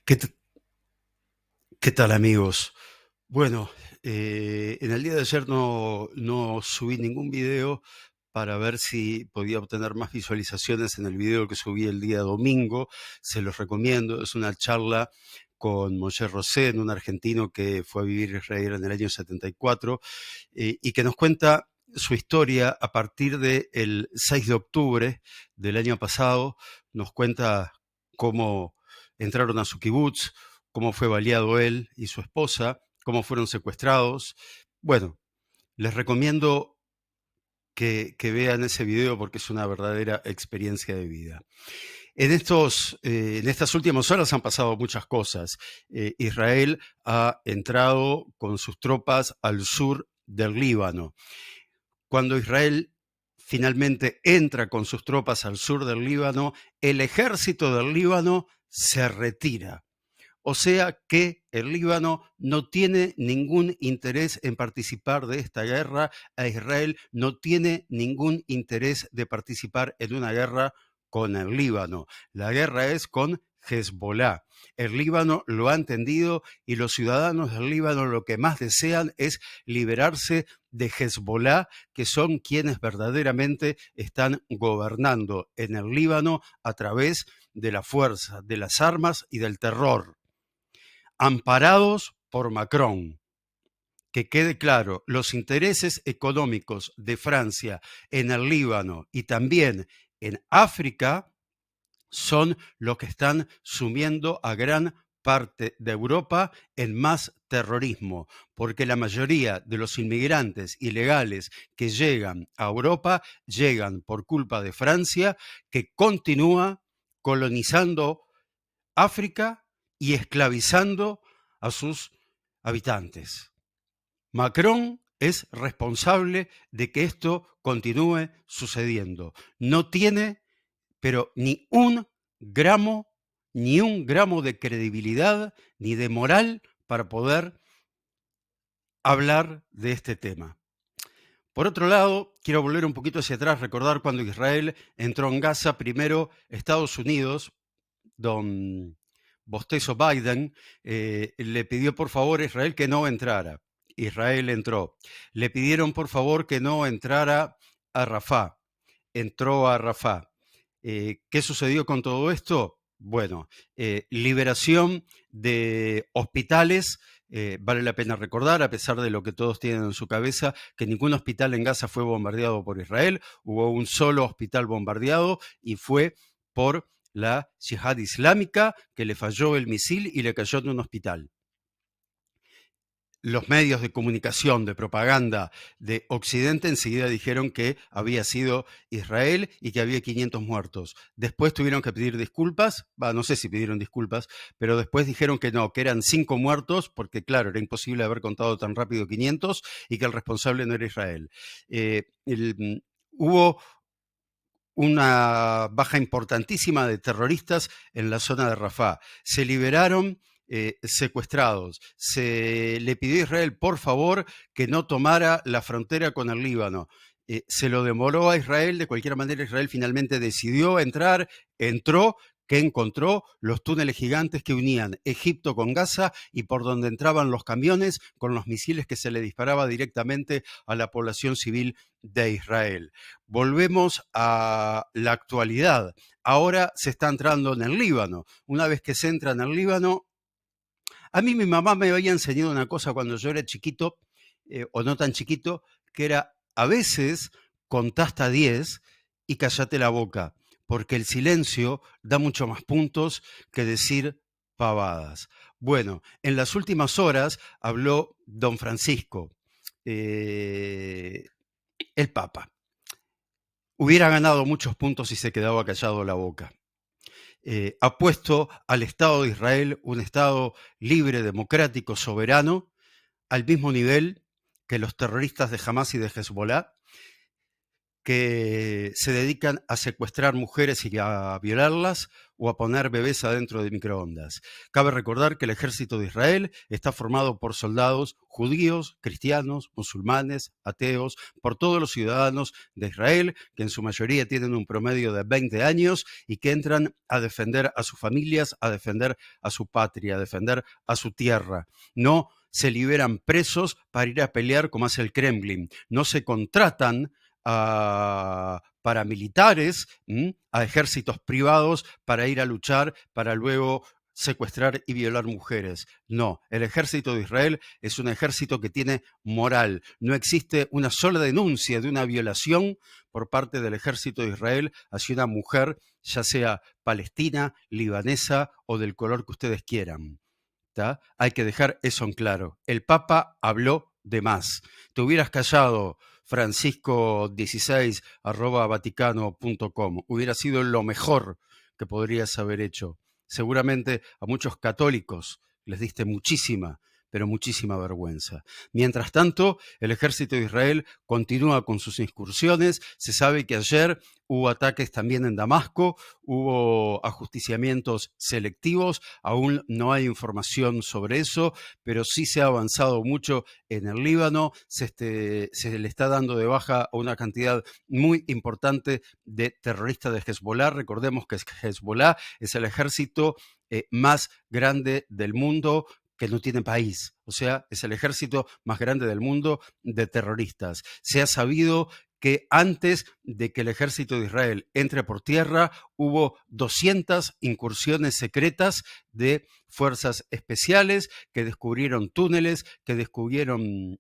¿Qué, t- qué tal, amigos? Bueno, en el día de ayer no subí ningún video para ver si podía obtener más visualizaciones en el video que subí el día domingo. Se los recomiendo. Es una charla con Moshe Rosén, un argentino que fue a vivir a Israel en el año 74 y que nos cuenta su historia a partir del 6 de octubre del año pasado. Nos cuenta cómo entraron a su kibutz, cómo fue baleado él y su esposa, cómo fueron secuestrados. Bueno, les recomiendo que vean ese video porque es una verdadera experiencia de vida. En estas últimas horas han pasado muchas cosas. Israel ha entrado con sus tropas al sur del Líbano. Cuando Israel finalmente entra con sus tropas al sur del Líbano, el ejército del Líbano se retira. O sea que el Líbano no tiene ningún interés en participar de esta guerra, a Israel no tiene ningún interés de participar en una guerra con el Líbano. La guerra es con Hezbollah. El Líbano lo ha entendido y los ciudadanos del Líbano lo que más desean es liberarse de Hezbollah, que son quienes verdaderamente están gobernando en el Líbano a través de la fuerza, de las armas y del terror, amparados por Macron. Que quede claro, los intereses económicos de Francia en el Líbano y también en África son los que están sumiendo a gran parte de Europa en más terrorismo, porque la mayoría de los inmigrantes ilegales que llegan a Europa llegan por culpa de Francia, que continúa colonizando África y esclavizando a sus habitantes. Macron es responsable de que esto continúe sucediendo. No tiene, pero ni un gramo de credibilidad ni de moral para poder hablar de este tema. Por otro lado, quiero volver un poquito hacia atrás, recordar cuando Israel entró en Gaza, primero Estados Unidos, don Bostezo Biden, le pidió por favor a Israel que no entrara. Israel entró. Le pidieron por favor que no entrara a Rafah. Entró a Rafah. ¿Qué sucedió con todo esto? Bueno, liberación de hospitales. Vale la pena recordar, a pesar de lo que todos tienen en su cabeza, que ningún hospital en Gaza fue bombardeado por Israel. Hubo un solo hospital bombardeado y fue por la yihad islámica, que le falló el misil y le cayó en un hospital. Los medios de comunicación, de propaganda de Occidente enseguida dijeron que había sido Israel y que había 500 muertos. Después tuvieron que pedir disculpas, no sé si pidieron disculpas, pero después dijeron que no, que eran 5 muertos, porque claro, era imposible haber contado tan rápido 500 y que el responsable no era Israel. Hubo una baja importantísima de terroristas en la zona de Rafah. Se liberaron secuestrados. Se le pidió a Israel, por favor, que no tomara la frontera con el Líbano. Se lo demoró a Israel, de cualquier manera Israel finalmente decidió entrar, entró, que encontró los túneles gigantes que unían Egipto con Gaza y por donde entraban los camiones con los misiles que se le disparaba directamente a la población civil de Israel. Volvemos a la actualidad. Ahora se está entrando en el Líbano. Una vez que se entra en el Líbano, a mí mi mamá me había enseñado una cosa cuando yo era chiquito, o no tan chiquito, que era a veces contá hasta 10 y callate la boca, porque el silencio da mucho más puntos que decir pavadas. Bueno, en las últimas horas habló don Francisco, el Papa. Hubiera ganado muchos puntos si se quedaba callado la boca. Ha puesto al Estado de Israel, un Estado libre, democrático, soberano, al mismo nivel que los terroristas de Hamas y de Hezbollah, que se dedican a secuestrar mujeres y a violarlas, o a poner bebés adentro de microondas. Cabe recordar que el ejército de Israel está formado por soldados judíos, cristianos, musulmanes, ateos, por todos los ciudadanos de Israel, que en su mayoría tienen un promedio de 20 años y que entran a defender a sus familias, a defender a su patria, a defender a su tierra. No se liberan presos para ir a pelear como hace el Kremlin. No se contratan a paramilitares, a ejércitos privados para ir a luchar, para luego secuestrar y violar mujeres. No, el ejército de Israel es un ejército que tiene moral. No existe una sola denuncia de una violación por parte del ejército de Israel hacia una mujer, ya sea palestina, libanesa o del color que ustedes quieran. ¿Tá? Hay que dejar eso en claro. El Papa habló de más. Te hubieras callado, francisco16@vaticano.com. Hubiera sido lo mejor que podrías haber hecho. Seguramente a muchos católicos les diste muchísima, pero muchísima vergüenza. Mientras tanto, el ejército de Israel continúa con sus incursiones. Se sabe que ayer hubo ataques también en Damasco, hubo ajusticiamientos selectivos, aún no hay información sobre eso, pero sí se ha avanzado mucho en el Líbano, se le está dando de baja a una cantidad muy importante de terroristas de Hezbollah. Recordemos que Hezbollah es el ejército más grande del mundo, que no tiene país, o sea, es el ejército más grande del mundo de terroristas. Se ha sabido que antes de que el ejército de Israel entre por tierra, hubo 200 incursiones secretas de fuerzas especiales que descubrieron túneles, que descubrieron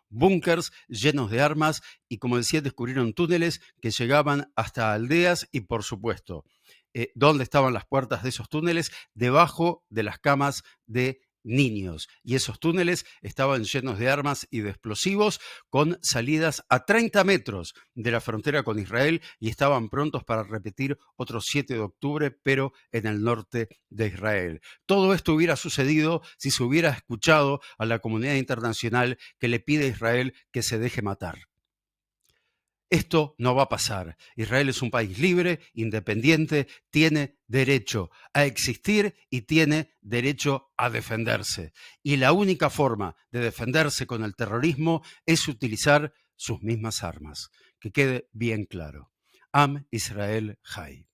búnkers llenos de armas y, como decía, descubrieron túneles que llegaban hasta aldeas y, por supuesto, ¿dónde estaban las puertas de esos túneles? Debajo de las camas de niños. Y esos túneles estaban llenos de armas y de explosivos con salidas a 30 metros de la frontera con Israel y estaban prontos para repetir otro 7 de octubre, pero en el norte de Israel. Todo esto hubiera sucedido si se hubiera escuchado a la comunidad internacional que le pide a Israel que se deje matar. Esto no va a pasar. Israel es un país libre, independiente, tiene derecho a existir y tiene derecho a defenderse. Y la única forma de defenderse con el terrorismo es utilizar sus mismas armas. Que quede bien claro. Am Israel Chai.